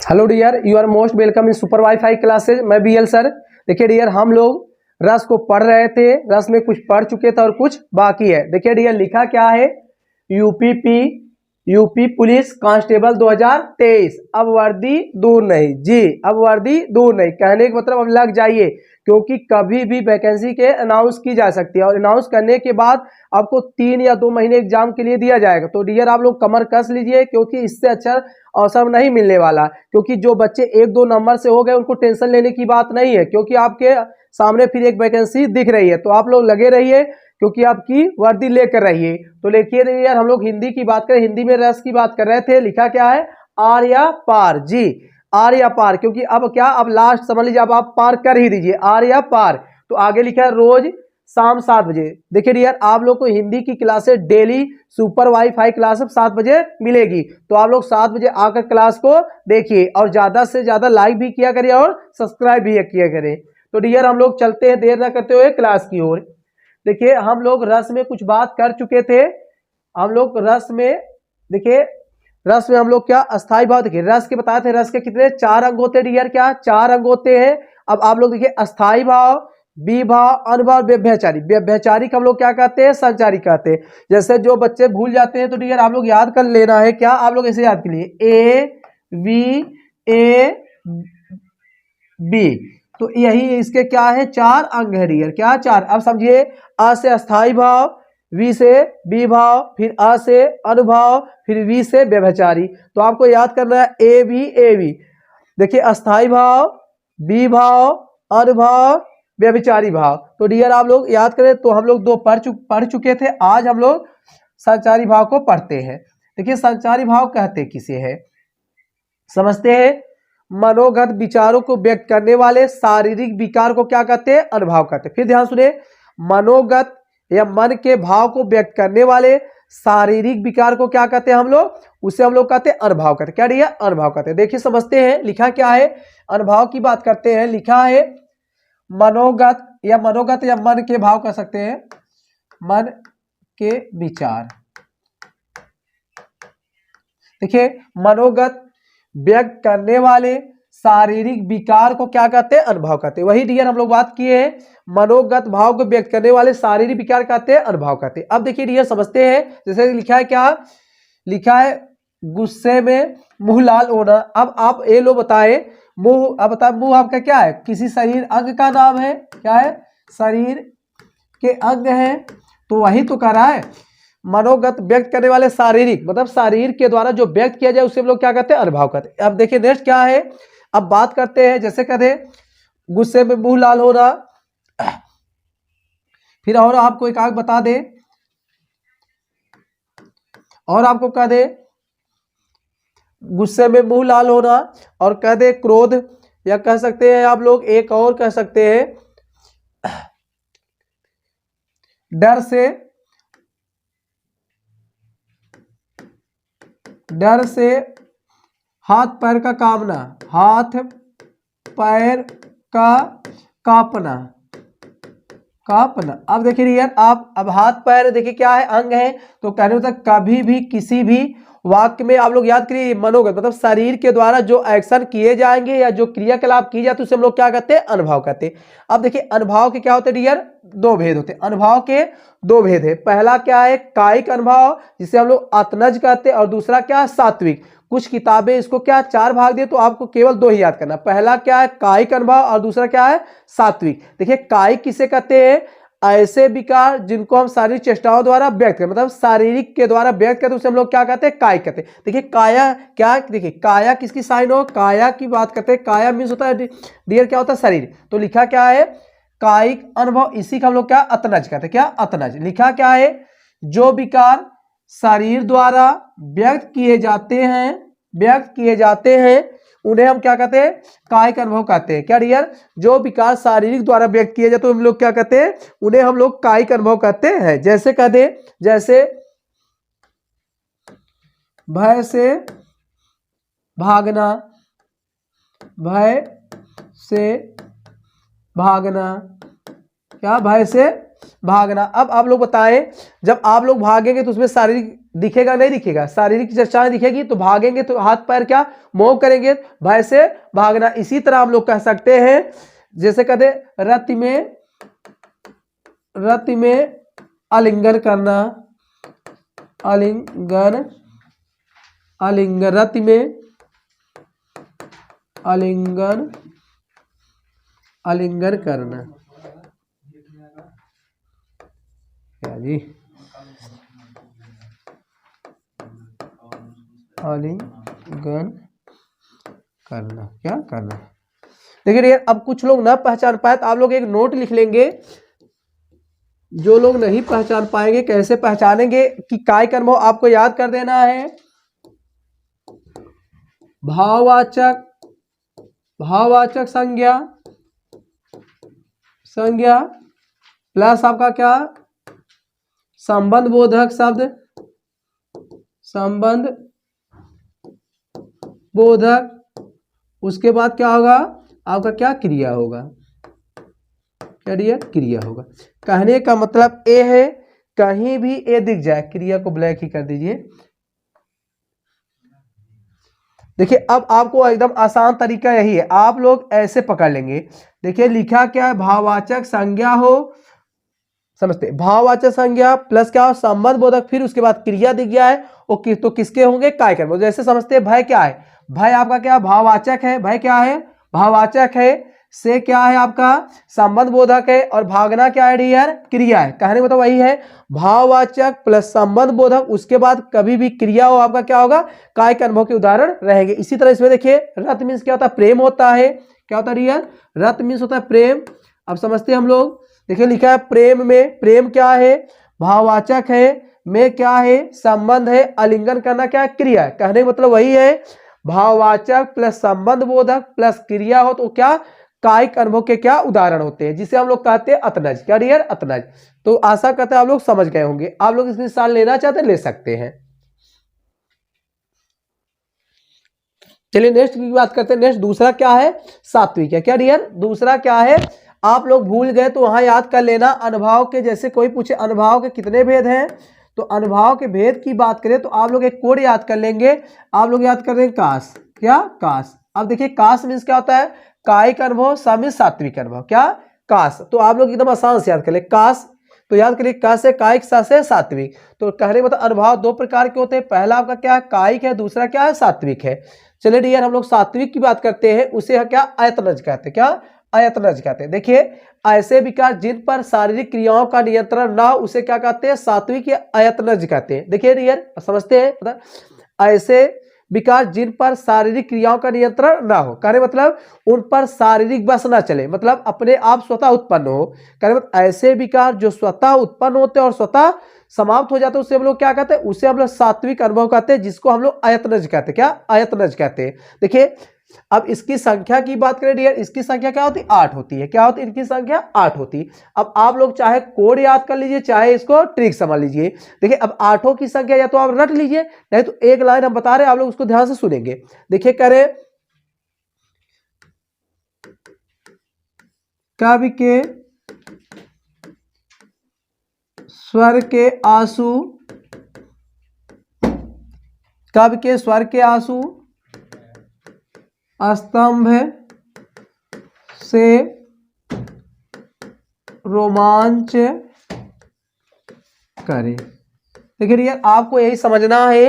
Hello dear, you are most welcome in super WiFi classes. मैं BL sir. देखिए dear, हम लोग रस को पढ़ रहे थे, रस में कुछ पढ़ चुके थे और कुछ बाकी है। देखिए डियर, लिखा क्या है, यूपी पुलिस कांस्टेबल 2023। अब वर्दी दूर नहीं जी, अब वर्दी दूर नहीं। कहने का मतलब अब लग जाइए, क्योंकि कभी भी वैकेंसी के अनाउंस की जा सकती है और अनाउंस करने के बाद आपको 3 या 2 महीने एग्जाम के लिए दिया जाएगा। तो डियर आप लोग कमर कस लीजिए, क्योंकि इससे अच्छा अवसर नहीं मिलने वाला। क्योंकि जो बच्चे 1-2 नंबर से हो गए उनको टेंशन लेने की बात नहीं है, क्योंकि आपके सामने फिर एक वैकेंसी दिख रही है। तो आप लोग लगे रहिए, क्योंकि आपकी वर्दी लेकर रहिए। तो लिखिए यार, हम लोग हिंदी की बात करें, हिंदी में रस की बात कर रहे थे। लिखा क्या है, आर या पार जी, आर या पार। क्योंकि अब क्या, अब लास्ट समझ लीजिए, अब आप पार कर ही दीजिए, आर या पार। तो आगे लिखा है रोज शाम 7 बजे। देखिए डियर, आप लोग को हिंदी की classes daily super wifi class 7 बजे मिलेगी। तो आप लोग 7 बजे आकर क्लास को देखिए और ज्यादा से ज्यादा लाइक भी किया करिए और सब्सक्राइब भी किया करें। तो डियर हम लोग चलते हैं देर न करते हुए क्लास की ओर। देखिए हम लोग रस में कुछ बात कर चुके थे। हम लोग रस में, देखिए रस में हम लोग क्या अस्थाई भाव, देखिए रस के बताए थे, रस के कितने 4 अंग होते हैं डियर, क्या 4 अंग होते हैं। अब आप लोग देखिए अस्थाई भाव, विभाव, अनुभाव, व्यभ्याचारी। व्यभ्याचारी को हम लोग क्या कहते हैं, संचारी कहते हैं। जैसे जो बच्चे भूल जाते हैं तो डियर आप लोग याद कर लेना है, क्या आप लोग ऐसे याद कर लिए, ए बी। तो यही इसके क्या है, 4 अंग है डियर, क्या 4। अब समझिए, अ से अस्थाई भाव, वी से विभाव, फिर अ से अनुभाव, फिर वी से व्यभचारी। तो आपको याद करना है ए बी। देखिए अस्थाई भाव, विभाव, अनुभाव, व्यभिचारी भाव। तो डियर आप लोग याद करें, तो हम लोग 2 पढ़ चुके थे। आज हम लोग संचारी भाव को पढ़ते हैं। देखिए संचारी भाव कहते किसे है, समझते हैं। मनोगत विचारों को व्यक्त करने वाले शारीरिक विकार को क्या कहते हैं, अनुभाव कहते हैं। फिर ध्यान सुने, मनोगत या मन के भाव को व्यक्त करने वाले शारीरिक विकार को क्या कहते हैं हम लोग, उसे हम लोग कहते हैं अनुभाव कहते हैं। क्या डियर, अनुभाव कहते हैं। देखिए समझते हैं, लिखा क्या है, अनुभाव की बात करते हैं। लिखा है मनोगत या मन के भाव कह सकते हैं, मन के विचार। देखिए मनोगत व्यक्त करने वाले शारीरिक विकार को क्या कहते हैं, अनुभाव कहते हैं। वही डियर हम लोग बात किए हैं, मनोगत भाव को व्यक्त करने वाले शारीरिक विकार कहते हैं, अनुभाव कहते हैं। अब देखिए डियर समझते हैं, जैसे लिखा है क्या, लिखा है गुस्से में मुंह लाल होना। अब आप ये लो बताए, मुंह, अब बताए मुंह आपका क्या है, किसी शरीर अंग का नाम है, क्या है, शरीर के अंग है। तो वही तो कह रहा है, मनोगत व्यक्त करने वाले शारीरिक, मतलब शरीर के द्वारा जो व्यक्त किया जाए उसे हम लोग क्या कहते हैं, अनुभाव कहते हैं। अब देखिए नेक्स्ट क्या है, अब बात करते हैं, जैसे कहते गुस्से में मुंह लाल होना। फिर और आपको एक आग बता दे, और आपको कह दे गुस्से में मुंह लाल होना, और कह दे क्रोध, या कह सकते हैं आप लोग एक और कह सकते हैं डर से हाथ पैर का कांपना, हाथ पैर का कांपना। अब देखिए यार, आप अब हाथ पैर देखिए क्या है, अंग है। तो कहने मतलब कभी भी किसी भी वाक्य में आप लोग याद करिए, मनोगत मतलब शरीर के द्वारा जो एक्शन किए जाएंगे या जो क्रियाकलाप की जाती है उसे हम लोग क्या कहते हैं, अनुभाव कहते हैं। अब देखिए अनुभाव के क्या होते हैं डियर, 2 भेद होते हैं। अनुभाव के 2 भेद है। पहला क्या है, कायिक अनुभाव, जिसे हम लोग आत्मज कहते हैं, और दूसरा क्या है, सात्विक। कुछ किताबें इसको क्या 4 भाग दिए, तो आपको केवल 2 ही याद करना। पहला क्या है, कायिक अनुभाव, और दूसरा क्या है, सात्विक। देखिए कायिक किसे कहते हैं, ऐसे विकार जिनको हम शारीरिक चेष्टाओं द्वारा व्यक्त करें, मतलब शारीरिक के द्वारा व्यक्त करते हैं, उसे हम लोग क्या कहते हैं, कायिक कहते हैं। देखिए काया क्या, देखिए काया किसकी साइन हो, काया की बात करते हैं। काया मीन्स होता है डियर क्या होता है, शरीर। तो लिखा क्या है, कायिक अनुभव, इसी का हम लोग क्या अतनज कहते हैं, क्या अतनज। लिखा क्या है, जो विकार शरीर द्वारा व्यक्त किए जाते हैं उन्हें हम क्या कहते हैं, कायिक अनुभव कहते हैं। क्या डियर, जो विकार शारीरिक द्वारा व्यक्त किए जाते हैं हम लोग क्या कहते हैं, उन्हें हम लोग कायिक अनुभव कहते हैं। जैसे कह दे, जैसे भय से भागना, भय से भागना, क्या भय से भागना। अब आप लोग बताएं, जब आप लोग भागेंगे तो उसमें शारीरिक दिखेगा नहीं दिखेगा, शारीरिक चर्चाएं दिखेगी। तो भागेंगे तो हाथ पैर क्या मूव करेंगे, भय से भागना। इसी तरह हम लोग कह सकते हैं, जैसे कहते रति में आलिंगन करना, आलिंगन रति में आलिंगन करना। क्या जी, आलिंगन करना, क्या करना। देखिए अब कुछ लोग ना पहचान पाए तो आप लोग एक नोट लिख लेंगे। जो लोग नहीं पहचान पाएंगे कैसे पहचानेंगे कि काय कर्म हो, आपको याद कर देना है। भाववाचक संज्ञा प्लस आपका क्या, संबंध बोधक शब्द, संबंध बोधक। उसके बाद क्या होगा आपका, क्या क्रिया होगा, क्या दिया, क्रिया होगा। कहने का मतलब ए है, कहीं भी ए दिख जाए क्रिया को ब्लैक ही कर दीजिए। देखिए अब आपको एकदम आसान तरीका यही है, आप लोग ऐसे पकड़ लेंगे। देखिए लिखा क्या है, भाववाचक संज्ञा हो, समझते, भाववाचक संज्ञा प्लस क्या हो, संबंध बोधक, फिर उसके बाद क्रिया दिख गया है। ओके, तो किसके होंगे, काय कर्म। जैसे समझते हैं भय क्या है, भय आपका क्या भाववाचक है, भय क्या है भाववाचक है, से क्या है आपका संबंध बोधक है, और भागना क्या है डियर, क्रिया है। कहने मतलब वही है, भाववाचक प्लस संबंध बोधक, उसके बाद कभी भी क्रिया हो आपका क्या होगा, काय कर्मों के उदाहरण रहेंगे। इसी तरह इसमें देखिए रत मीन्स क्या होता है, प्रेम होता है। क्या होता है डियर, रत मीन्स होता है प्रेम। अब समझते हैं हम लोग। देखिए लिखा है प्रेम में, प्रेम क्या है भाववाचक है, में क्या है संबंध है, आलिंगन करना क्या है क्रिया है। कहने का मतलब वही है, भाववाचक प्लस संबंध बोधक प्लस क्रिया हो तो क्या कायिक अनुभव के क्या उदाहरण होते हैं, जिसे हम लोग कहते हैं अतनज। क्या डियर, अतनज। तो आशा करते हैं आप लोग समझ गए होंगे। आप लोग इसमें साल लेना चाहते हैं ले सकते हैं। चलिए नेक्स्ट की बात करते हैं। नेक्स्ट दूसरा क्या है, सात्विक है। क्या डियर, दूसरा क्या है, आप लोग भूल गए तो वहां याद कर लेना। अनुभाव के, जैसे कोई पूछे अनुभाव के कितने भेद हैं, तो अनुभाव के भेद की बात करें तो आप लोग एक कोड याद कर लेंगे। आप लोग याद कर देंगे कास। क्या, कास। अब देखिए कास मीन्स क्या होता है, कायिक अनुभव, सा मीन्स सात्विक अनुभव। क्या, कास। तो आप लोग एकदम आसान से याद कर ले कास। तो याद करिए का से कायिक, सा से सात्विक। तो कहने मतलब अनुभाव दो प्रकार के होते हैं, पहला आपका क्या है कायिक है, दूसरा क्या है सात्विक है। चलिए डियर हम लोग सात्विक की बात करते हैं, उसे क्या अयतनज कहते हैं। क्या, अयतनज कहते हैं। देखिए ऐसे विकार जिन पर शारीरिक क्रियाओं का नियंत्रण ना हो उसे क्या कहते हैं, सात्विक या अयतनज कहते हैं। देखिए डियर समझते हैं, मतलब ऐसे विकार जिन पर शारीरिक क्रियाओं का नियंत्रण ना हो, कहने मतलब उन पर शारीरिक बस ना चले, मतलब अपने आप स्वतः उत्पन्न हो। कहने मतलब ऐसे विकार जो स्वतः उत्पन्न होते हैं और स्वतः समाप्त हो जाते हैं, उसे हम लोग क्या कहते हैं, उसे हम लोग सात्विक अनुभव कहते हैं, जिसको हम लोग अयतनज कहते हैं। क्या, अयतनज कहते हैं। देखिए अब इसकी संख्या की बात करें डियर, इसकी संख्या क्या होती है, 8 होती है। क्या होती है, इनकी संख्या 8 होती है। अब आप लोग चाहे कोड याद कर लीजिए, चाहे इसको ट्रिक समझ लीजिए। देखिए अब 8 की संख्या या तो आप रट लीजिए, नहीं तो एक लाइन हम बता रहे हैं, आप लोग उसको ध्यान से सुनेंगे। देखिए करें, कवि के स्वर के आंसू, कवि के स्वर के आंसू स्तंभ से रोमांच करे। देखिए ये आपको यही समझना है।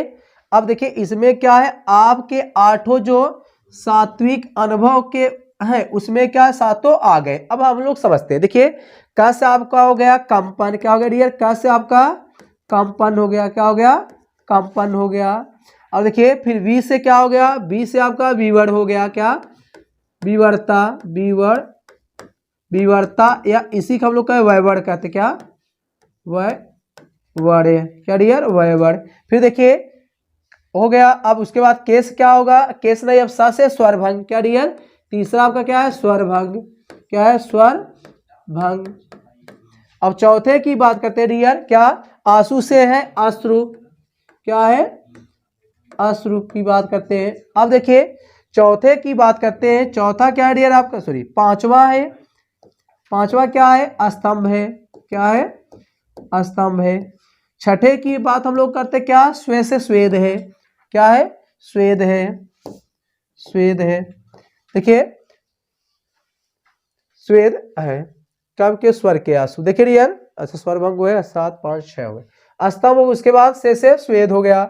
अब देखिए इसमें क्या है, आपके 8 जो सात्विक अनुभव के हैं उसमें क्या सातों आ गए। अब हम लोग समझते हैं। देखिए क से आपका हो गया कंपन। क्या हो गया डियर, क से आपका कंपन हो गया। क्या हो गया, कंपन हो गया। अब देखिए फिर वी से क्या हो गया, बी से आपका विवड़ हो गया। क्या, विवड़ता, विवड़, विवड़ता, या इसी को हम लोग का वैवड़ कहते। क्या, वैवड़। क्या डियर, वैवड़। फिर देखिए हो गया। अब उसके बाद केस क्या होगा, केस नहीं, अब सा से स्वरभंग। क्या डियर, तीसरा आपका क्या है, स्वरभंग। क्या है, स्वरभंग। अब चौथे की बात करते हैं डियर, क्या आंसू से है अश्रु। क्या है, अश्रु की बात करते हैं। अब देखिए चौथे की बात करते हैं। चौथा क्या है डियर आपका, सॉरी पांचवा है। पांचवा क्या है, स्तंभ है। क्या है, स्तंभ है। छठे की बात हम लोग करते क्या, स्वे से स्वेद है, क्या है, स्वेद है, स्वेद है। देखिए स्वेद है, कब के स्वर के आंसू, देखिए डियर, अच्छा स्वर भंग हुए 7 5 6 हुए, स्तंभ, उसके बाद से स्वेद हो गया,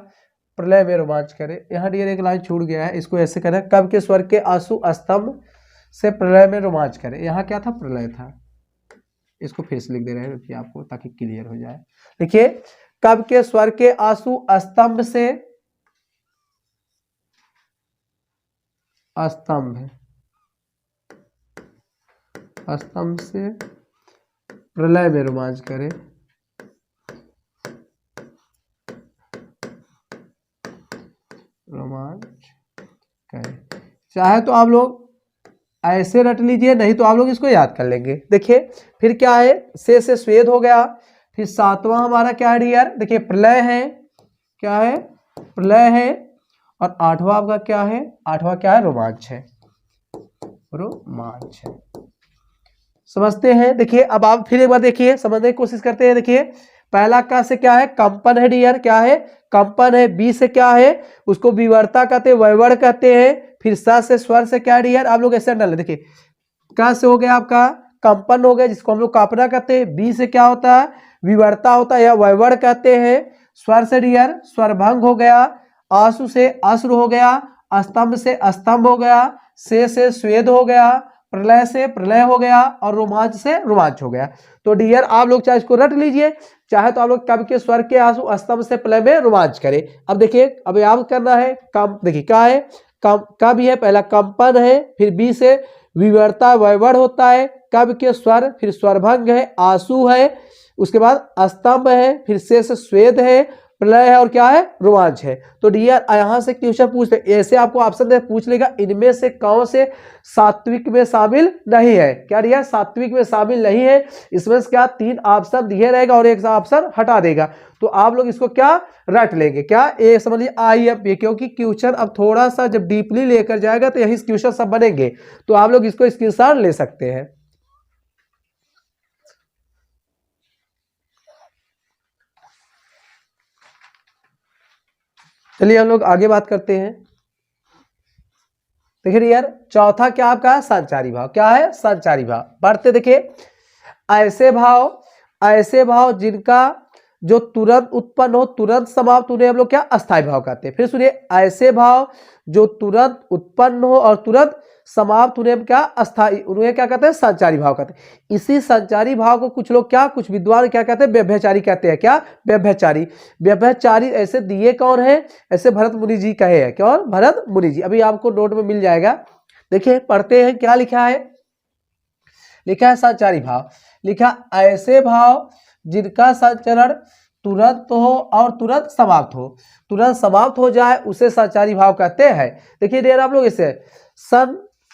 प्रलय में रोमांच करे। यहाँ डियर एक लाइन छूट गया है, इसको ऐसे करें, कब के स्वर के आंसू स्तंभ से प्रलय में रोमांच करे। यहाँ क्या था, प्रलय था, इसको फिर से लिख दे रहे हैं कि आपको, ताकि क्लियर हो जाए। देखिए कब के स्वर के आंसू स्तंभ से, स्तंभ, स्तंभ से प्रलय में रोमांच करे, रोमांच करे। चाहे तो आप लोग ऐसे रट लीजिए, नहीं तो आप लोग इसको याद कर लेंगे। देखिए फिर क्या है, से स्वेद हो गया, फिर 7वां हमारा क्या है डियर, देखिए प्रलय है, क्या है, प्रलय है, और 8वां आपका क्या है, 8वां क्या है, रोमांच है, रोमांच है। समझते हैं। देखिए अब आप फिर एक बार देखिए, समझने की कोशिश करते हैं। देखिए पहला का से क्या है, कंपन है डियर, क्या है, कंपन है। बी से क्या है, उसको विवर्ता कहते हैं, वैवड़ कहते हैं। फिर स से स्वर से क्या है डियर, आप लोग ऐसे डाले, देखिए का से हो गया आपका कंपन हो गया, जिसको हम लोग कापना कहते हैं। बी से क्या होता है, विवर्ता होता है या वैवड़ कहते हैं। स्वर से डियर स्वरभंग हो गया, आंसू से अश्रु हो गया, स्तंभ से स्तंभ हो गया, से स्वेद हो गया, प्रलय से प्रलय हो गया, और रोमांच से रोमांच हो गया। तो डियर आप लोग चाहे इसको रट लीजिए, चाहे तो आप लोग कब के स्वर के आंसू स्तंभ से प्रलय में रोमांच करें। अब देखिए अब याद करना है, कम देखिए क्या है, कब है, पहला कंपन है, फिर बी से विवर्ता वैवड़ होता है, कब के स्वर, फिर स्वरभंग है, आंसू है, उसके बाद स्तंभ है, फिर से स्वेद है, प्रलय है, और क्या है, रोमांच है। तो डियर यहां से क्वेश्चन पूछते, ऐसे आपको ऑप्शन दे पूछ लेगा, इनमें से कौन से सात्विक में शामिल नहीं है। क्या डियर, सात्विक में शामिल नहीं है। इसमें से क्या 3 ऑप्शन दिए रहेगा और एक ऑप्शन हटा देगा। तो आप लोग इसको क्या रट लेंगे, क्या ये समझ लीजिए IFP, क्योंकि क्वेश्चन अब थोड़ा सा जब डीपली लेकर जाएगा तो यही क्वेश्चन सब बनेंगे। तो आप लोग इसको स्क्रीनशॉट ले सकते हैं। चलिए हम लोग आगे बात करते हैं। देखिए यार चौथा क्या आपका है, संचारी भाव। क्या है, संचारी भाव। बढ़ते देखिए, ऐसे भाव जिनका जो तुरंत उत्पन्न हो तुरंत समाप्त, उन्हें हम लोग क्या अस्थायी भाव कहते हैं। फिर सुनिए, ऐसे भाव जो तुरंत उत्पन्न हो और तुरंत समाप्त, उन्हें हम क्या अस्थायी, उन्हें क्या कहते हैं, संचारी भाव कहते हैं। इसी संचारी भाव को कुछ लोग क्या, कुछ विद्वान क्या कहते हैं, व्यभिचारी कहते हैं। क्या, व्यभिचारी। व्यभिचारी ऐसे दिए कौन है, ऐसे भरत मुनि जी कहे हैं। कौन, भरत मुनि जी। अभी आपको नोट में मिल जाएगा। देखिए पढ़ते हैं क्या लिखा है, लिखा है संचारी भाव, लिखा ऐसे भाव जिनका संचरण तुरंत हो और तुरंत समाप्त हो, तुरंत समाप्त हो जाए उसे संचारी भाव कहते हैं। देखिए देर आप लोग इसे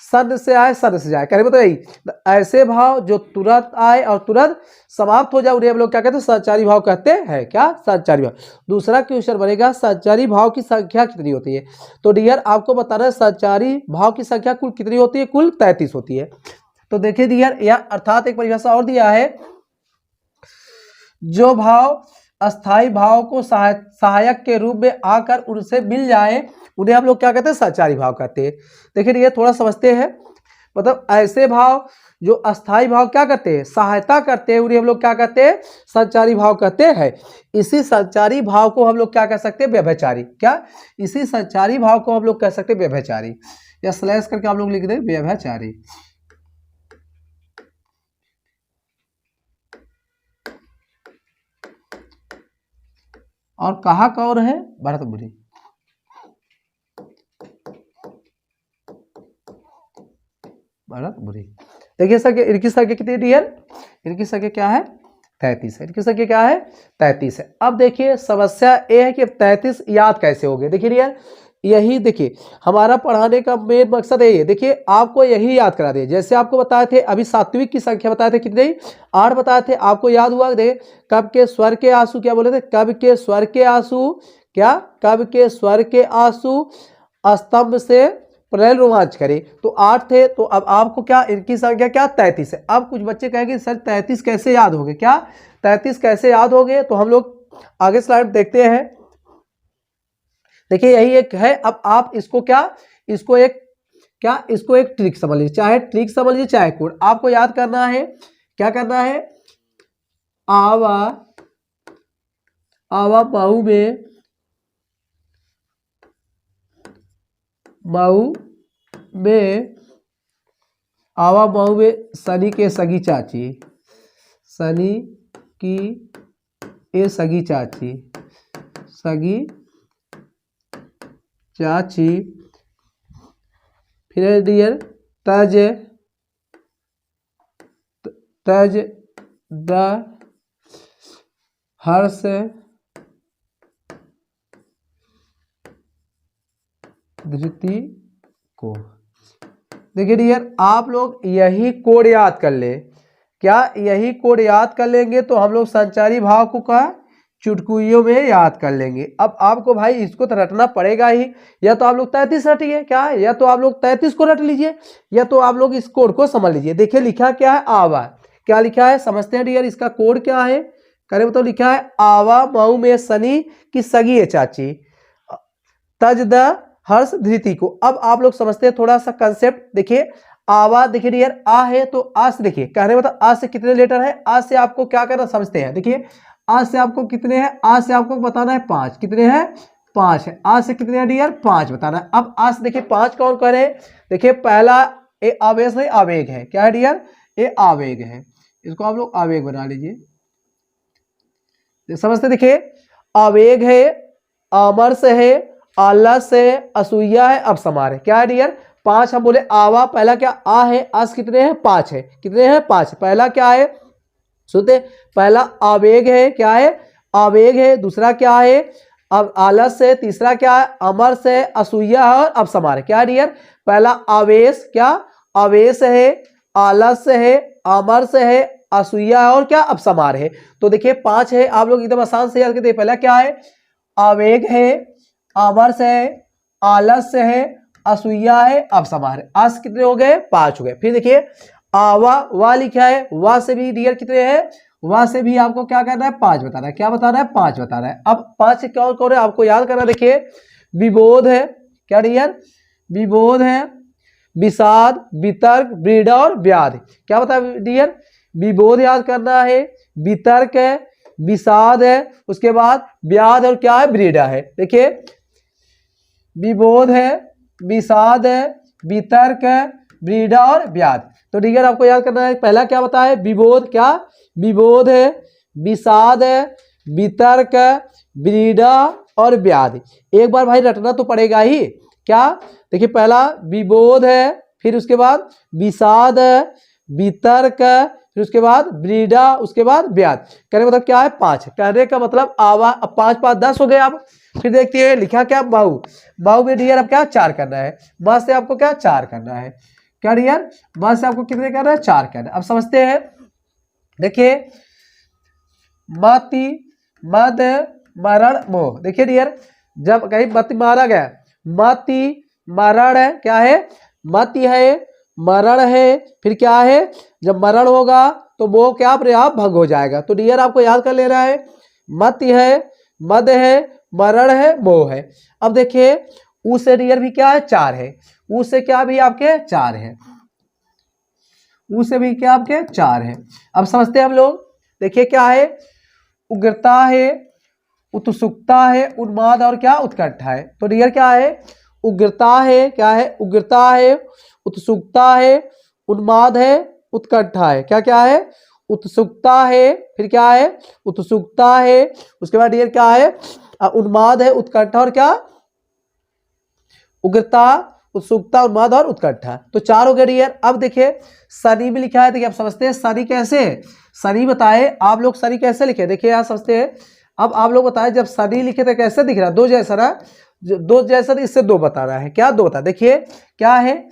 सन से आए सन से जाए, कह बताइए, ऐसे भाव जो तुरंत आए और तुरंत समाप्त हो जाए उन्हें हम लोग क्या कहते हैं, संचारी भाव कहते हैं। क्या, संचारी भाव। दूसरा क्वेश्चन बनेगा, संचारी भाव की संख्या कितनी होती है। तो डियर आपको बताना है संचारी भाव की संख्या कुल कितनी होती है, कुल 33 होती है। तो देखिए डियर या अर्थात एक परिभाषा और दिया है, जो भाव अस्थाई भाव को सहायक के रूप में आकर उनसे मिल जाए उन्हें हम लोग क्या कहते हैं, संचारी भाव कहते हैं। देखिए ये थोड़ा समझते हैं, मतलब ऐसे भाव जो अस्थाई भाव क्या करते हैं, सहायता करते हैं, उन्हें हम लोग क्या कहते हैं, संचारी भाव कहते हैं। इसी संचारी भाव को हम लोग क्या कह सकते हैं, व्यभिचारी। क्या, इसी संचारी भाव को हम लोग कह सकते हैं व्यभिचारी, या स्लैश करके आप लोग लिख दें व्यभिचारी। और कहा कौन है, भरत मुनि। भरत मुनि। देखिए सर इनकी संख्या कितनी डियर, इनकी संख्या क्या है, 33 है। इनकी संख्या क्या है, 33 है। अब देखिए समस्या ये है कि 33 याद कैसे हो गए। देखिए डियर यही देखिए हमारा पढ़ाने का मेन मकसद यही है। देखिए आपको यही याद करा दे, जैसे आपको बताए थे अभी सात्विक की संख्या बताए थे कितने, 8 बताए थे। आपको याद हुआ, देखिए कब के स्वर के आंसू क्या बोले थे, कब के स्वर के आंसू, क्या, कब के स्वर के आंसू स्तंभ से प्रलय रोमांच करे। तो 8 थे, तो अब आपको क्या इनकी संख्या क्या 33 है। अब कुछ बच्चे कहेंगे सर 33 कैसे याद होंगे, क्या 33 कैसे याद होंगे, तो हम लोग आगे स्लाइड देखते हैं। देखिए यही एक है। अब आप इसको क्या इसको एक ट्रिक समझ लीजिए, चाहे ट्रिक समझ लीजिए चाहे कोड। आपको याद करना है, क्या करना है, आवा महू में आवा महू में सनी के सगी चाची, सनी की ए सगी चाची, सगी चाची, फिर डियर तज द हर्ष धृति को। देखिए डियर, आप लोग यही कोड याद कर ले, क्या यही कोड याद कर लेंगे तो हम लोग संचारी भाव को का चुटकुइयों में याद कर लेंगे। अब आपको भाई इसको तो रटना पड़ेगा ही, या तो आप लोग 33 रटिए, क्या या तो आप लोग 33 को रट लीजिए, या तो आप लोग इस कोड को समझ लीजिए। देखिए लिखा क्या है, आवा, क्या लिखा है समझते हैं डियर, इसका कोड क्या है, करे बताओ। लिखा है आवा मऊ में सनी की सगी है चाची, तज द हर्ष धृति को। अब आप लोग समझते हैं थोड़ा सा कंसेप्ट। देखिए आवा, देखिए डियर आ है तो आ से, देखिए कहने मतलब आ से कितने लेटर है, आ से आपको क्या करना समझते हैं। देखिए आ से आपको कितने हैं, आ से आपको बताना है 5, कितने हैं 5 है। आ से कितने हैं डियर 5 बताना है। अब आ से देखिए 5 कौन करें, देखिए पहला ए आवेश है, आवेग है, क्या है डियर, ये आवेग है, इसको आप लोग आवेग बना लीजिए, समझते। देखिए आवेग है, आमर्ष है, आलस है, असूया है, अपसमार है, क्या है डियर 5। हम बोले आवा, पहला क्या आ है, आस कितने हैं 5 है, कितने हैं 5, पहला क्या है सुनते, पहला आवेग है, क्या है आवेग है, दूसरा क्या है अब आलस है, तीसरा क्या है अमर्ष है, असूया है और अपसमार है, क्या है डियर पहला आवेश, क्या आवेश है, आलस है, अमर्ष है, असूया है और क्या अपसमार है। तो देखिए 5 है, आप लोग एकदम आसान से याद करते हैं। पहला क्या है आवेग है, आमर्ष है, आलस्य है, असूया है, अपसमार है। आज कितने हो गए 5 हो गए। फिर देखिए आवा, वा लिखा है, वा से भी डियर कितने हैं, वा से भी आपको क्या करना है 5 बताना है, क्या बताना है 5 बताना है। अब 5 से क्या कौन है आपको याद करना। देखिए विबोध है, क्या डियर विबोध है, विषाद, वितर्क, ब्रीडा और व्याध, क्या बता डियर विबोध याद करना है, वितर्क है, विषाद है, उसके बाद व्याध और क्या है ब्रीडा है। देखिए विबोध है, विषाद है, वितर्क है, ब्रीडा और व्याध। तो डियर आपको याद करना है, पहला क्या बताया विबोध, क्या विबोध है, विषाद है, वितर्क है, ब्रीडा और व्याध। एक बार भाई रटना तो पड़ेगा ही, क्या देखिए पहला विबोध है, फिर उसके बाद विषाद है, वितर्क है, फिर उसके बाद ब्रीडा, उसके बाद व्याध। कहने मतलब क्या है 5, कहने का मतलब आवा। अब 5 5 10 हो गए। आप फिर देखते हैं लिखा क्या बाहु, बाहु में डियर अब क्या 4 करना है, मां से आपको क्या 4 करना है, क्या डियर मां से आपको कितने करना है 4 करना है। अब समझते हैं। देखिए मति, मद, मरण, मोह। देखिए डियर जब कहीं मति मारा गया, मति मरण है, क्या है मति है, मरण है, फिर क्या है जब मरण होगा तो मोह क्या अपने आप भंग हो जाएगा। तो डियर आपको याद कर लेना है, मति है, मद है, मरण है, मोह है। अब देखिए ऊ से डियर भी क्या है 4 है, ऊ से क्या भी आपके 4 है, ऊ से भी क्या आपके 4 है। अब समझते हैं हम लोग। देखिए क्या है उग्रता है, उत्सुकता है, उन्माद और क्या उत्कंठा है। तो डियर क्या है उग्रता है, क्या है उग्रता है, उत्सुकता है, उन्माद है, उत्कंठा है, क्या क्या है उत्सुकता है, फिर क्या है उत्सुकता है, उसके बाद डियर क्या है उन्माद है, उत्कंठा और क्या उग्रता, उत्सुकता, उन्माद और उत्कंठा। तो 4 हो गए डियर। अब देखिए शनि भी लिखा है, देखिए आप समझते हैं शनि कैसे, शनि बताए आप लोग शनि कैसे लिखे। देखिए यहाँ समझते हैं। अब आप लोग बताए जब शनि लिखे तो कैसे दिख रहा है 2 जैसा ना, 2 जैसा इससे 2 बता रहा है, क्या 2 बता। देखिए क्या है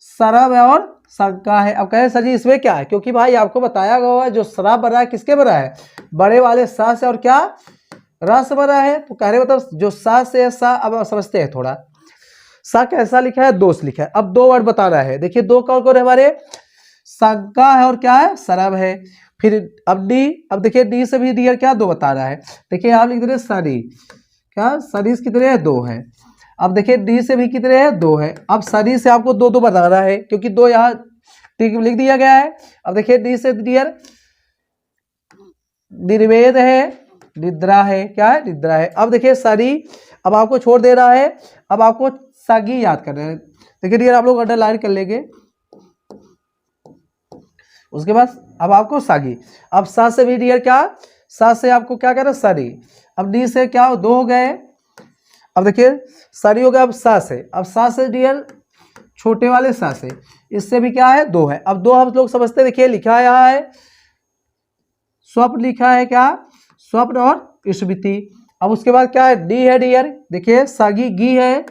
सरब और शंका है। अब कहे सर जी इसमें क्या है, क्योंकि भाई आपको बताया गया है जो शराब बना है किसके बना है बड़े वाले सा से और क्या रस बना है। तो कह रहे मतलब जो सा से सा। अब समझते हैं थोड़ा सा कैसा लिखा है, दोष लिखा है। अब दो वर्ड बताना है। देखिए दो कौन कौन है हमारे, शंका है और क्या है, सरब है। फिर अब डी, अब देखिए डी से भी डियर क्या दो बताना है। देखिए आप लिख दे रहे शनि, क्या शनि कितने हैं, दो है। अब देखिए डी से भी कितने हैं, दो है। अब शनि से आपको दो दो बताना है क्योंकि दो यहाँ ठीक लिख दिया गया है। अब देखिए डी से डियर निर्वेद है, निद्रा है, क्या है, निद्रा है। अब देखिए शनि, अब आपको छोड़ देना है, अब आपको सागी याद करना है। देखिए डियर आप लोग अंडरलाइन कर लेंगे, उसके बाद अब आपको सागी। अब सा से भी डियर क्या, सा से आपको क्या करना, शनि। अब डी से क्या दो हो गए। अब देखिए शनि हो गया, अब सा से, अब सा से डियर छोटे वाले सा से, इससे भी क्या है, दो है। अब दो हम लोग समझते, देखिए लिखा है यहाँ है स्वप्न, लिखा है क्या, स्वप्न और स्मृति। अब उसके बाद क्या है, डी है डियर, देखिए सागी गी है,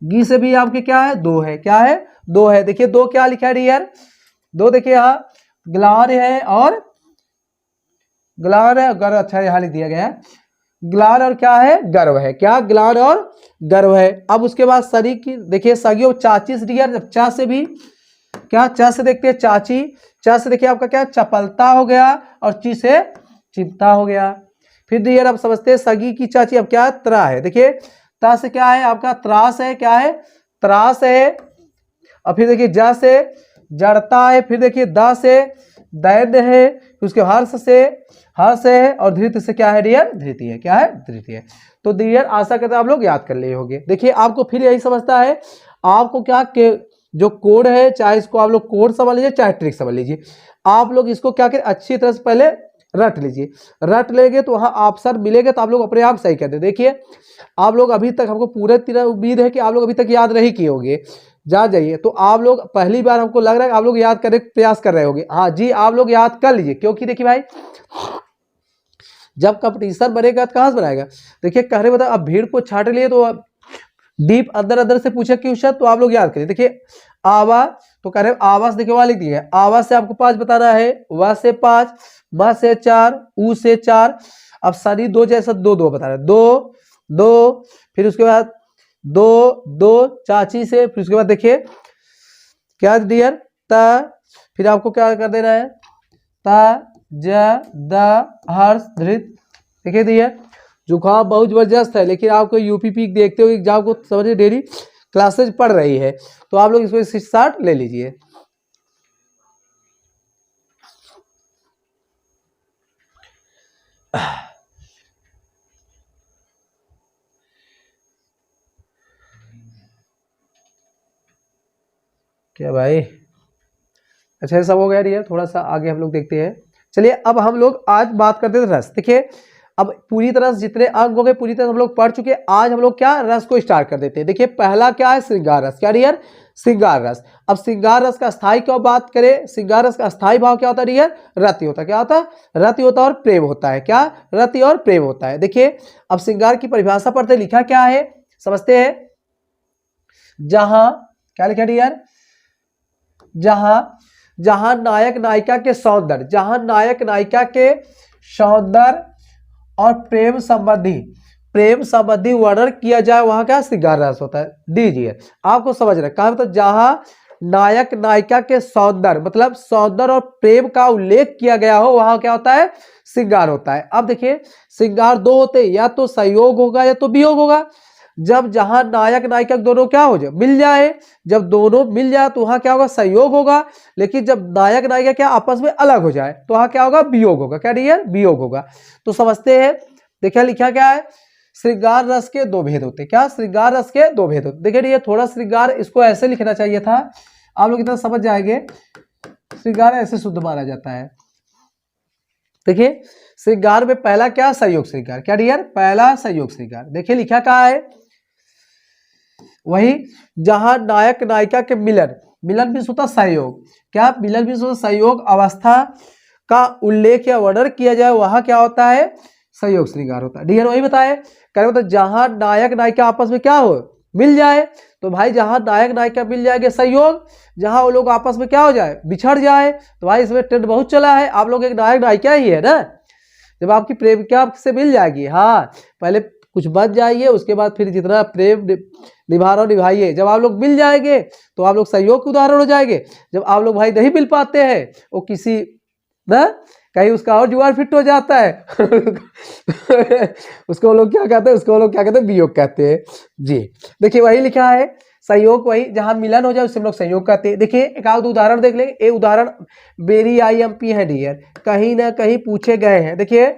गी से भी आपके क्या है, दो है, क्या है, दो है। देखिए दो क्या लिखा है डियर, दो देखिए यहाँ ग्लान है और ग्लान है, गर्व, अच्छा यहाँ लिख दिया गया है ग्लान और क्या है, गर्व है, क्या, ग्लान और गर्व है। अब उसके बाद शनि की देखिए सगी और चाची से डियर, जब चा से भी क्या, चा से देखते हैं चाची, चा से देखिए आपका क्या चपलता हो गया और ची से चिंता हो गया। फिर डियर अब समझते हैं सगी की चाची, अब क्या त्रा है। देखिए ता से क्या है आपका त्रास है, क्या है, त्रास है। और फिर देखिए जा से जड़ता है। फिर देखिए दा से दैन्य है, उसके हर्ष से हर्ष है और धृत से क्या है डियर, धृति है, क्या है, धृति है। तो डियर आशा करते हैं आप लोग याद कर लिए होंगे। देखिए आपको फिर यही समझता है, आपको क्या के जो कोड है, चाहे इसको आप लोग कोड समझ लीजिए चाहे ट्रिक समझ लीजिए, आप लोग इसको क्या करें, अच्छी तरह से पहले रट लीजिए। रट लेंगे तो वहाँ ऑप्शन मिलेगा तो आप लोग अपने आप सही कर दे। देखिए आप लोग अभी तक, हमको पूरे तरह उम्मीद है कि आप लोग अभी तक याद नहीं किए होंगे, जा जाइए। तो आप लोग पहली बार हमको लग रहा है आप लोग याद करने का प्रयास कर रहे होंगे। हाँ जी, आप लोग याद कर लीजिए, क्योंकि देखिए भाई जब कंपटीशन बनेगा तो कहाँ से बनाएगा। देखिए कह रहे बता, अब भीड़ को छाट लिए तो डीप अंदर अंदर से पूछे क्वेश्चन तो आप लोग याद करिए। देखिए आवास, तो कह रहे आवास, देखिए वहां लिख दिया है आवास से आपको 5 बताना है, व से 5, म से 4, ऊ से 4। अब शनि दो जैसा दो दो बताना है, दो दो, फिर उसके बाद दो दो चाची से, फिर उसके बाद देखिए क्या डियर त, फिर आपको क्या कर देना है त ज द हर्ष धृत। देखिए डियर जुकाम बहुत जबरदस्त है, लेकिन आपको यूपी पीक देखते हो एग्जाम को समझिए, डेली क्लासेज पढ़ रही है तो आप लोग इसको 60 ले लीजिए। क्या भाई, अच्छा ये सब हो गया डियर, थोड़ा सा आगे हम लोग देखते हैं। चलिए अब हम लोग आज बात करते थे रस। देखिए अब पूरी तरह से जितने अंग हो गए पूरी तरह हम लोग पढ़ चुके हैं। आज हम लोग क्या रस को स्टार्ट कर देते हैं। देखिए पहला क्या है, श्रृंगार रस। क्या डियर, श्रृंगार रस। अब श्रृंगार रस का स्थायी क्यों बात करें, श्रृंगार रस का स्थायी भाव क्या होता है डियर, रति होता है। क्या होता है, रति होता है और प्रेम होता है। क्या, रति और प्रेम होता है। देखिए अब श्रृंगार की परिभाषा पढ़ते, लिखा क्या है समझते हैं। जहां, क्या लिखा डियर, जहां जहां नायक नायिका के सौंदर्य, जहां नायक नायिका के सौंदर्य और प्रेम संबंधी वर्णन किया जाए वहां क्या श्रृंगार रस होता है। दीजिए आपको समझ रहे कहा, मतलब जहां नायक नायिका के सौंदर्य मतलब सौंदर्य और प्रेम का उल्लेख किया गया हो वहां क्या होता है, श्रृंगार होता है। अब देखिए श्रृंगार दो होते हैं, या तो संयोग होगा या तो वियोग होगा। जब जहां नायक नायिका दोनों क्या हो जाए, मिल जाए, जब दोनों मिल जाए तो वहां क्या होगा, संयोग होगा। लेकिन जब नायक नायिका क्या आपस में अलग हो जाए तो वहां क्या होगा, वियोग होगा। क्या डियर, वियोग होगा। तो समझते हैं, देखिए लिखा क्या है, श्रृंगार रस के दो भेद होते। क्या, श्रृंगार रस के दो भेद होते। देखिए ये थोड़ा श्रृंगार इसको ऐसे लिखना चाहिए था, आप लोग इतना समझ जाएंगे। श्रृंगार ऐसे शुद्ध माना जाता है। देखिए श्रृंगार में पहला क्या, संयोग श्रृंगार। क्या डियर, पहला संयोग श्रृंगार। देखिए लिखा क्या है, वही जहां नायक नायिका के मिलन भी होता सहयोग। क्या, मिलन भी होता सहयोग अवस्था का उल्लेख या वर्णन किया जाए वहां क्या होता है, सहयोग श्रृंगार होता है। डियर वही बताए, कह रहे मतलब जहां नायक नायिका आपस में क्या हो, मिल जाए। तो भाई जहां नायक नायिका मिल जाएंगे सहयोग, जहां वो लोग आपस में क्या हो जाए, बिछड़ जाए। तो भाई इसमें ट्रेंड बहुत चला है, आप लोग एक नायक नायिका ही है ना। जब आपकी प्रेमिका आपसे मिल जाएगी, हाँ पहले कुछ बच जाइए, उसके बाद फिर जितना प्रेम निभा रहा हो निभाइए। जब आप लोग मिल जाएंगे तो आप लोग सहयोग के उदाहरण हो जाएंगे। जब आप लोग भाई नहीं मिल पाते हैं, वो किसी ना कहीं उसका और जुगाड़ फिट हो जाता है उसको लोग क्या कहते हैं, उसको लोग क्या कहते हैं, वियोग कहते हैं जी। देखिए वही लिखा है सहयोग, वही जहां मिलन हो जाए उससे हम लोग सहयोग कहते हैं। देखिए एक आध उदाहरण देख लेंगे। ये उदाहरण वेरी IMP है डियर, कहीं ना कहीं पूछे गए हैं। देखिए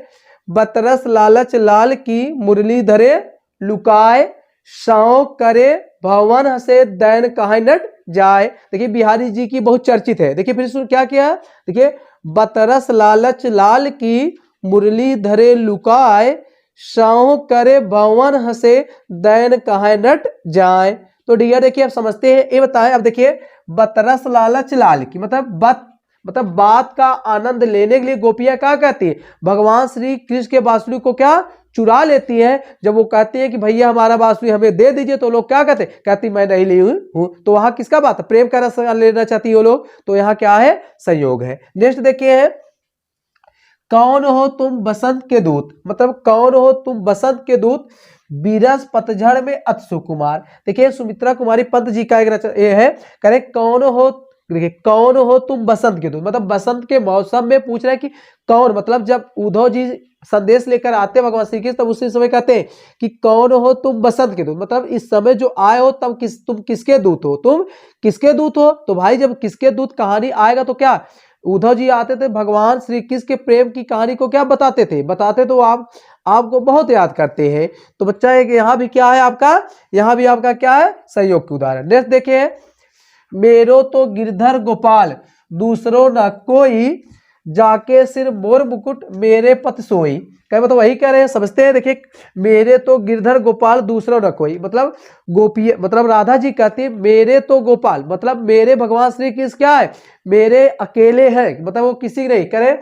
बतरस लालच लाल की मुरली धरे लुकाए शौक करे भवन हसे दैन कहां नट जाए। देखिए बिहारी जी की बहुत चर्चित है। देखिए फिर क्या किया, देखिए बतरस लालच लाल की मुरली धरे लुकाए शौक करे भवन हसे दैन कहां नट जाए। तो डियर देखिए अब समझते हैं, ये बताएं। अब देखिए बतरस लालच लाल की मतलब बात का आनंद लेने के लिए गोपियां क्या कहती है, भगवान श्री कृष्ण के बांसुरी को क्या चुरा लेती है। जब वो कहती है कि भैया हमारा बांसुरी हमें दे दीजिए, तो लोग क्या कहते हैं, कहती मैं नहीं ली हूं। तो वहां किसका बात है, प्रेम का रस लेना चाहती है वो लोग, तो यहाँ क्या है, संयोग है। नेक्स्ट देखिए कौन हो तुम बसंत के दूत, मतलब कौन हो तुम बसंत के दूत बीरस पतझड़ में अति सुकुमार। देखिए सुमित्रा कुमारी पंत जी का एक ये है, करें कौन हो, देखिए कौन हो तुम बसंत के दूत, मतलब बसंत के मौसम में पूछ रहे हैं कि कौन, मतलब जब उद्धव जी संदेश लेकर आते हैं भगवान श्री कृष्ण, तब उसी समय कहते हैं कि कौन हो तुम बसंत के दूत, मतलब इस समय जो आए हो तब तुम किसके दूत हो, तुम किसके दूत हो। तो भाई जब किसके दूत कहानी आएगा तो क्या उद्धव जी आते थे भगवान श्री कृष्ण के प्रेम की कहानी को क्या बताते तो आपको बहुत याद करते हैं। तो बच्चा एक यहाँ भी क्या है आपका, यहाँ भी आपका क्या है, सहयोग के उदाहरण। नेक्स्ट देखिए मेरो तो गिरधर गोपाल दूसरो न कोई जाके सिर मोर मुकुट मेरे पत सोई। क्या मतलब वही कह रहे हैं, समझते हैं। देखिए मेरे तो गिरधर गोपाल दूसरो न कोई, मतलब गोपी मतलब राधा जी कहती है मेरे तो गोपाल, मतलब मेरे भगवान श्री कृष्ण क्या है, मेरे अकेले हैं, मतलब वो किसी नहीं करे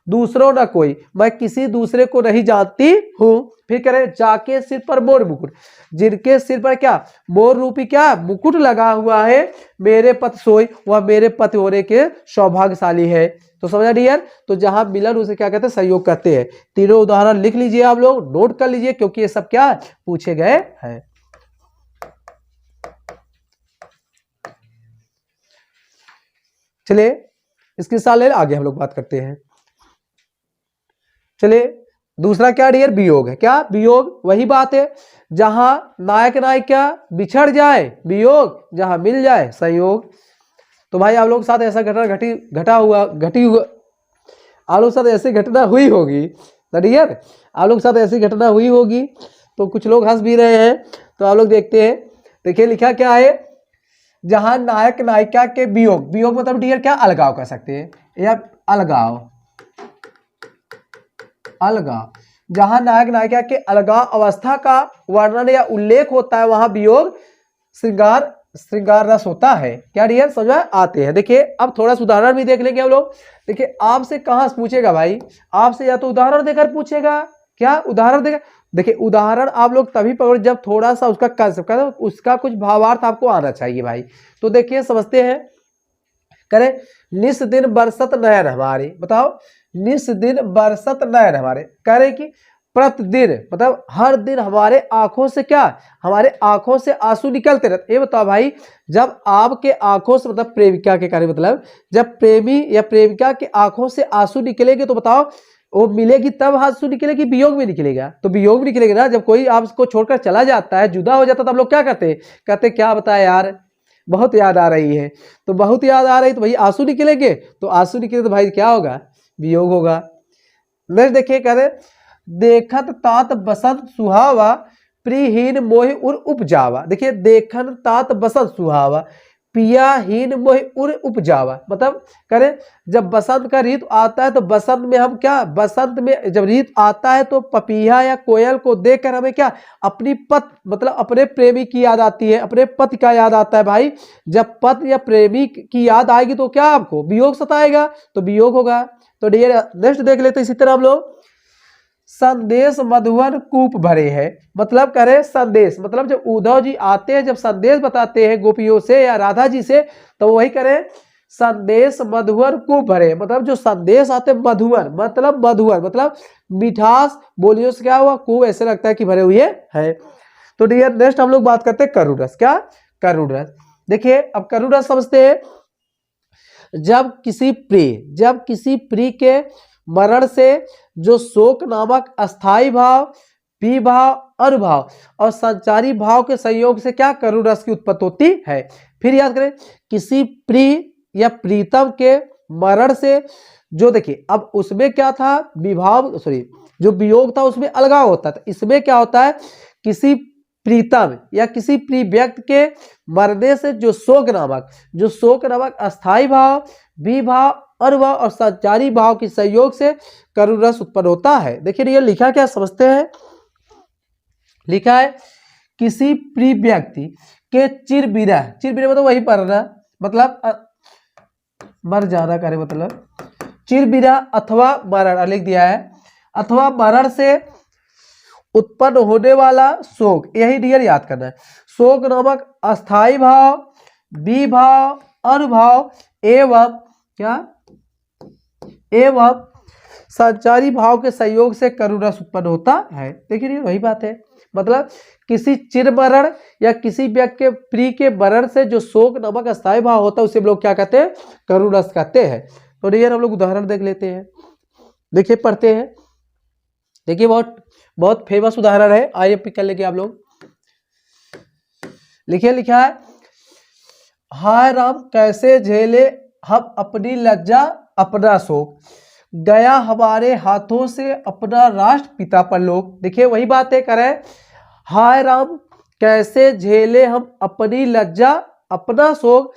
दूसरों ना कोई, मैं किसी दूसरे को नहीं जानती हूँ। फिर कह रहे जाके सिर पर मोर मुकुट, जिनके सिर पर क्या मोर रूपी क्या मुकुट लगा हुआ है, मेरे पति सोई, वह मेरे पति होने के सौभाग्यशाली है। तो समझा डियर, तो जहां मिलन उसे क्या कहते हैं, सहयोग कहते हैं। तीनों उदाहरण लिख लीजिए, आप लोग नोट कर लीजिए, क्योंकि ये सब क्या पूछे गए हैं। चलिए इसके साथ ले आगे हम लोग बात करते हैं। चलिए दूसरा क्या डियर, वियोग है। क्या वियोग, वही बात है जहां नायक नायिका बिछड़ जाए वियोग, जहां मिल जाए संयोग। तो भाई आप लोग साथ ऐसा घटी हुआ आप लोग साथ ऐसी घटना हुई होगी ना डियर, आप लोग साथ ऐसी घटना हुई होगी। तो कुछ लोग हंस भी रहे हैं, तो आप लोग देखते हैं। देखिए लिखा क्या है, जहां नायक नायिका के वियोग, वियोग मतलब डियर क्या अलगाव कह सकते हैं, या अलगाव जहां नायक नायिका के अलगाव अवस्था का वर्णन या उल्लेख होता है, वहां वियोग श्रृंगार रस होता है। क्या डियर समझ आते हैं। देखिए अब थोड़ा सा उदाहरण भी देख लेंगे हम लोग। देखिए आपसे कहां से पूछेगा भाई, आपसे या तो उदाहरण देकर पूछेगा, क्या उदाहरण देकर। देखिए उदाहरण आप लोग तभी पकड़ जब थोड़ा सा उसका कंसेप्ट, उसका कुछ भावार्थ आपको आना चाहिए भाई। तो देखिए समझते हैं, करें निस दिन बरसत नयन हमारे, बताओ निस दिन बरसत नयन हमारे, कह रहे कि प्रतिदिन मतलब हर दिन हमारे आंखों से क्या, हमारे आंखों से आंसू निकलते रहते। ये बताओ भाई जब आपके आंखों से, मतलब प्रेमिका के कार्य, मतलब जब प्रेमी या प्रेमिका के आंखों से आंसू निकलेंगे, तो बताओ वो मिलेगी तब आंसू निकलेगी, वियोग में निकलेगा, तो वियोग में निकलेगा ना। जब कोई आपको छोड़कर चला जाता है, जुदा हो जाता है, तो आप लोग क्या कहते हैं, कहते क्या बताए यार बहुत याद आ रही है, तो बहुत याद आ रही, तो भाई आंसू निकलेंगे, तो आंसू निकले तो भाई क्या होगा, वियोग होगा। नेक्स्ट देखिए कह रहे देखत तात बसंत सुहावा प्रियहीन मोहि उर उपजावा। देखिए देखन तात बसंत सुहावा पियाहीन मोहि उर उपजावा, मतलब करें जब बसंत का ऋतु आता है, तो बसंत में हम क्या, बसंत में जब ऋतु आता है तो पपीहा या कोयल को देखकर हमें क्या अपनी पत मतलब अपने प्रेमी की याद आती है, अपने पति का याद आता है। भाई जब पति या प्रेमी की याद आएगी तो क्या आपको वियोग सताएगा, तो वियोग होगा। तो डियर नेक्स्ट देख लेते इसी तरह हम लोग। संदेश मधुवन कूप भरे हैं, मतलब करे संदेश, मतलब जब उद्धव जी आते हैं, जब संदेश बताते हैं गोपियों से या राधा जी से, तो वही करें संदेश मधुर को भरे, मतलब जो संदेश आते मधुर मतलब मधुर मतलब मिठास बोलियों से क्या हुआ, को ऐसे लगता है कि भरे हुए है। तो डियर नेक्स्ट हम लोग बात करते हैं करुण रस। क्या? करुण रस। देखिए अब करुण रस समझते हैं, जब किसी प्रिय के मरण से जो शोक नामक अस्थाई भाव, विभाव, अनुभाव और संचारी भाव के संयोग से क्या करुण रस की उत्पत्ति होती है। फिर याद करें, किसी प्रिय या प्रीतम के मरण से जो, देखिए अब उसमें क्या था, विभाव जो वियोग था उसमें अलगाव होता था, इसमें क्या होता है, किसी प्रीतम या किसी प्रिय व्यक्ति के मरने से जो शोक नामक अस्थाई भाव, विभाव, अनुभाव और संचारी भाव के संयोग से करुण रस उत्पन्न होता है। देखिए ये लिखा क्या समझते हैं, लिखा है किसी प्रिय व्यक्ति के चिरविरह मतलब वही मरना, मतलब मर जाना करे, मतलब चिरविरह अथवा मरण लिख दिया है, अथवा मरण से उत्पन्न होने वाला शोक, यही डियर याद करना है। शोक नामक अस्थाई भाव, विभाव, अनुभाव एवं संचारी भाव के संयोग से करुण रस उत्पन्न होता है। देखिए वही बात है, मतलब किसी चिरमरण या किसी व्यक्ति के प्रिय के मरण से जो शोक नामक अस्थाई भाव होता है उसे हम लोग क्या कहते हैं, करुण रस कहते हैं। तो डियर हम लोग उदाहरण देख लेते हैं, देखिए पढ़ते हैं। देखिए बहुत फेमस उदाहरण है, आइए पिक कर लेंगे आप लोग। लिखा है, हाय राम कैसे झेले हम अपनी लज्जा अपना शोक, गया हमारे हाथों से अपना राष्ट्र पिता परलोक। देखिए वही बातें करें, हाय राम कैसे झेले हम अपनी लज्जा अपना शोक,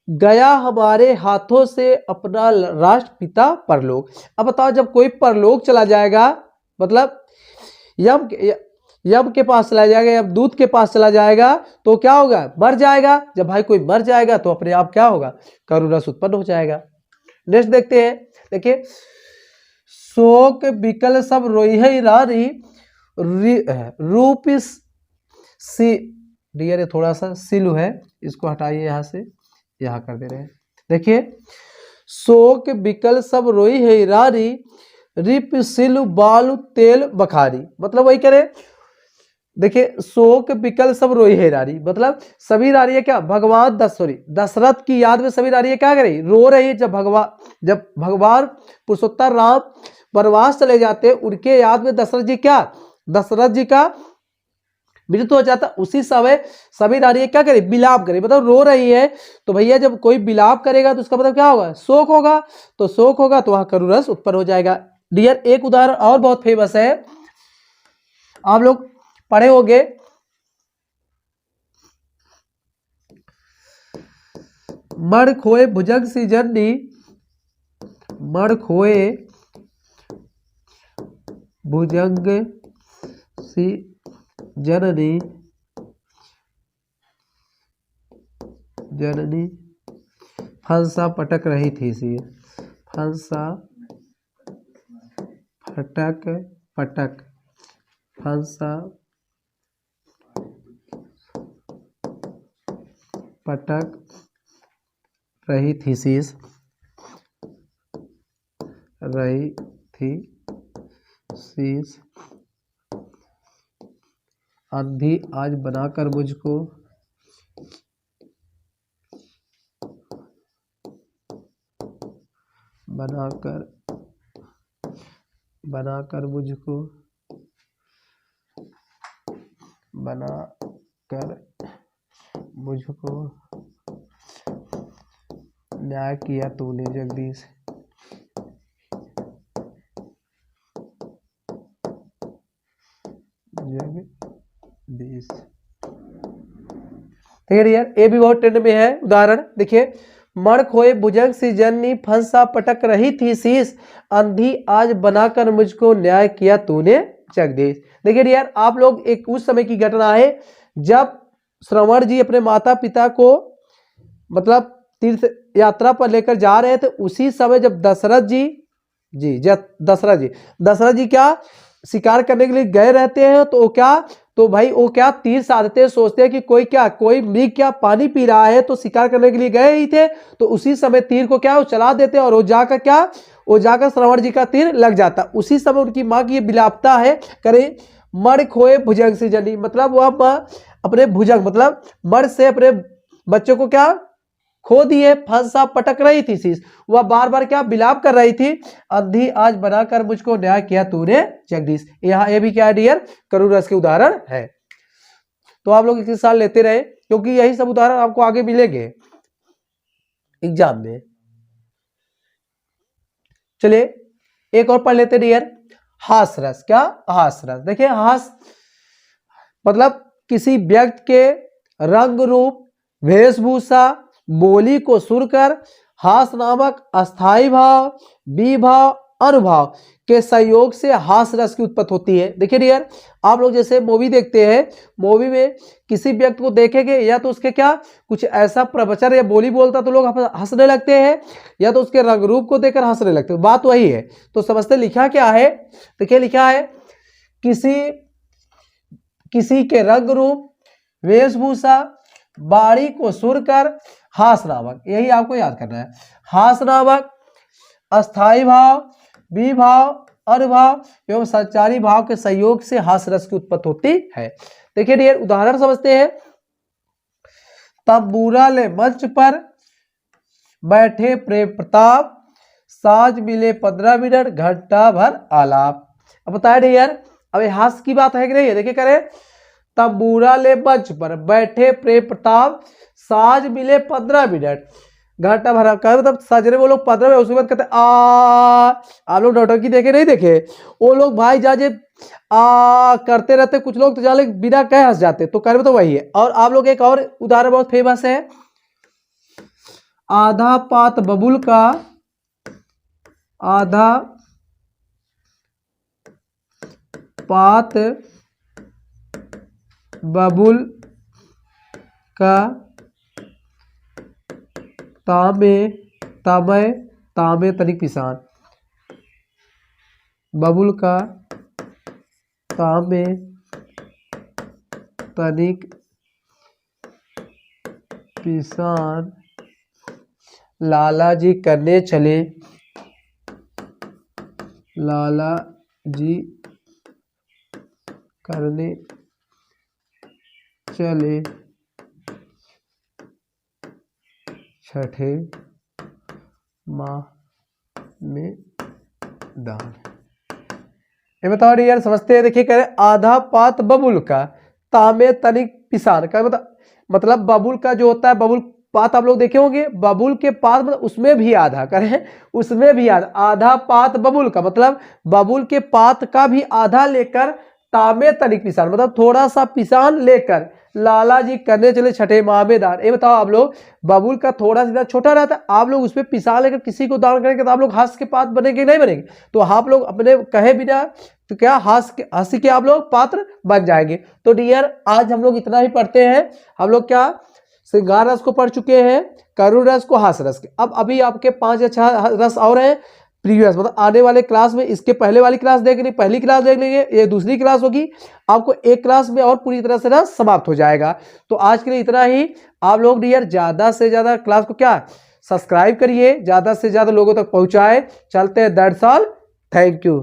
गया हमारे हाथों से अपना राष्ट्र पिता परलोक। अब बताओ जब कोई परलोक चला जाएगा, मतलब यम के पास चला जाएगा, यम दूत के पास चला जाएगा तो क्या होगा, मर जाएगा। जब भाई कोई मर जाएगा तो अपने आप क्या होगा, करुण रस उत्पन्न हो जाएगा। नेक्स्ट देखते हैं, देखिए शोक बिकल सब रोई है रानी, रूप सी, डियर ये थोड़ा सा सिलू है, इसको हटाइए यहाँ से, यहाँ कर दे रहे हैं। देखिए शोक बिकल सब रोई है रानी, रिप सिलु बालू तेल बखारी, मतलब वही करे। देखिए शोक बिकल सब रोई है रानी, मतलब सभी रानियां क्या, भगवान दशरथ की याद में सभी रानियां क्या करें, रो रही है। जब भगवान पुरुषोत्तम राम वनवास चले जाते हैं, उनके याद में दशरथ जी का मृत्यु हो जाता, उसी समय सभी नारियां क्या करें, विलाप करें, मतलब रो रही है। तो भैया जब कोई विलाप करेगा तो उसका मतलब क्या होगा, शोक होगा। तो शोक होगा तो वहां करुण रस उत्पन्न हो जाएगा। डियर एक उदाहरण और बहुत फेमस है, आप लोग पढ़े होंगे, मण खोए भुजंग सी जननी, मण खोए भुजंग सी जननी, फंसा पटक रही थी सी, फंसा फटक पटक, फंसा पटक रही थी शीश, रही थी शीश, अंधी आज बनाकर मुझको, बनाकर मुझको, बनाकर मुझको न्याय किया तूने जगदीश, जगदीश। ठीक है यार, ये भी बहुत ट्रेंड में है उदाहरण। देखिए मण खोए भुजंग सी जननी, फंसा पटक रही थी शीश, अंधी आज बनाकर मुझको न्याय किया तूने जगदीश। देखिए यार आप लोग, एक उस समय की घटना है जब श्रवण जी अपने माता पिता को मतलब तीर्थ यात्रा पर लेकर जा रहे थे, उसी समय जब दशरथ जी क्या शिकार करने के लिए गए रहते हैं, तो क्या तो भाई वो क्या तीर साधते हैं, सोचते हैं कि कोई मृग क्या पानी पी रहा है, तो शिकार करने के लिए गए ही थे, तो उसी समय तीर को क्या वो चला देते और वो जाकर श्रवण जी का तीर लग जाता। उसी समय उनकी माँ की ये विलापता है, करे मर खोए भुजंग से जनी, मतलब वह अपने भुजंग मतलब मर से अपने बच्चों को क्या खो दिए, फंसा पटक रही थी शीश, वह बार बार क्या विलाप कर रही थी, अंधी आज बनाकर मुझको न्याय किया तूने जगदीश। यहाँ ये भी क्या है डियर, करुण रस के उदाहरण है। तो आप लोग इस साल लेते रहे, क्योंकि यही सब उदाहरण आपको आगे मिलेंगे एग्जाम में। चलिए एक और पढ़ लेते डियर, हास रस। क्या हास रस, देखिए हास मतलब किसी व्यक्ति के रंग रूप वेशभूषा बोली को सुनकर हास नामक अस्थाई भाव विभाव अनुभाव के संयोग से हास रस की उत्पत्ति होती है। देखिए डियर, आप लोग जैसे मूवी देखते हैं, मूवी में किसी व्यक्ति को देखेंगे या तो उसके क्या कुछ ऐसा प्रवचन या बोली बोलता तो लोग हंसने लगते हैं, या तो उसके रंग रूप को देखकर हंसने लगते हैं, बात वही है। तो समझते लिखा क्या है, देखिए लिखा है किसी के रंग रूप वेशभूषा बाणी को सुनकर हास नामक, यही आपको याद करना है, हास नामक अस्थाई भाव विभाव अनुभाव एवं संचारी भाव के संयोग से हास रस की उत्पत्ति होती है। देखिए डियर उदाहरण समझते हैं, तंबूरा ले मंच पर बैठे प्रेम प्रताप, साज मिले 15 मिनट घंटा भर आलाप। अब बताए डियर, अब हास की बात है कि नहीं है, देखिए करें, तंबूरा ले मंच पर बैठे प्रेम प्रताप, साज मिले 15 मिनट घंटा भर का मतलब सजने वो लोग 15 में, उसके बाद कहते आप लोग नौटंकी देखे नहीं देखे, वो लोग भाई जाजे करते रहते, कुछ लोग तो जाले बिना कहे हंस जाते, तो कर तो वही है। और आप लोग एक और उदाहरण बहुत फेमस है, आधा पात बबुल का, आधा पात बबुल का तामे तनिक पिसान, बबुल का तामे तनिक पिसान, लाला जी करने चले, लाला जी करने चले छठे माह में दान। ये बताओ यार, समझते हैं, देखिए कह रहे आधा पात बबुल का तामे तनिक पिसान का मतलब बबुल का जो होता है, बबुल पात आप लोग देखे होंगे, बबुल के पात मतलब उसमें भी आधा करें, उसमें भी आधा पात बबुल का मतलब बबुल के पात का भी आधा लेकर तामे तनिक पिसान मतलब थोड़ा सा पिसान लेकर लाला जी करने चले छठे माह में दान। ये बताओ आप लोग, बबुल का थोड़ा सा छोटा रहता है, आप लोग उसमें पिसा लेकर किसी को दान करेंगे तो आप लोग हास के पात्र बनेंगे नहीं बनेंगे, तो आप लोग अपने कहे बिना तो क्या हंसी के आप लोग पात्र बन जाएंगे। तो डियर आज हम लोग इतना ही पढ़ते हैं, हम लोग क्या श्रृंगार रस को पढ़ चुके हैं, करुण रस को, हास रस के। अब अभी आपके 5 या 6 रस और हैं प्रीवियस, मतलब आने वाले क्लास में इसके पहले वाली क्लास देख लेंगे, पहली क्लास देख लेंगे, ये दूसरी क्लास होगी, आपको एक क्लास में और पूरी तरह से रस समाप्त हो जाएगा। तो आज के लिए इतना ही। आप लोग डियर ज़्यादा से ज़्यादा क्लास को क्या सब्सक्राइब करिए, ज़्यादा से ज़्यादा लोगों तक पहुँचाए। चलते हैं, दैट्स ऑल, थैंक यू।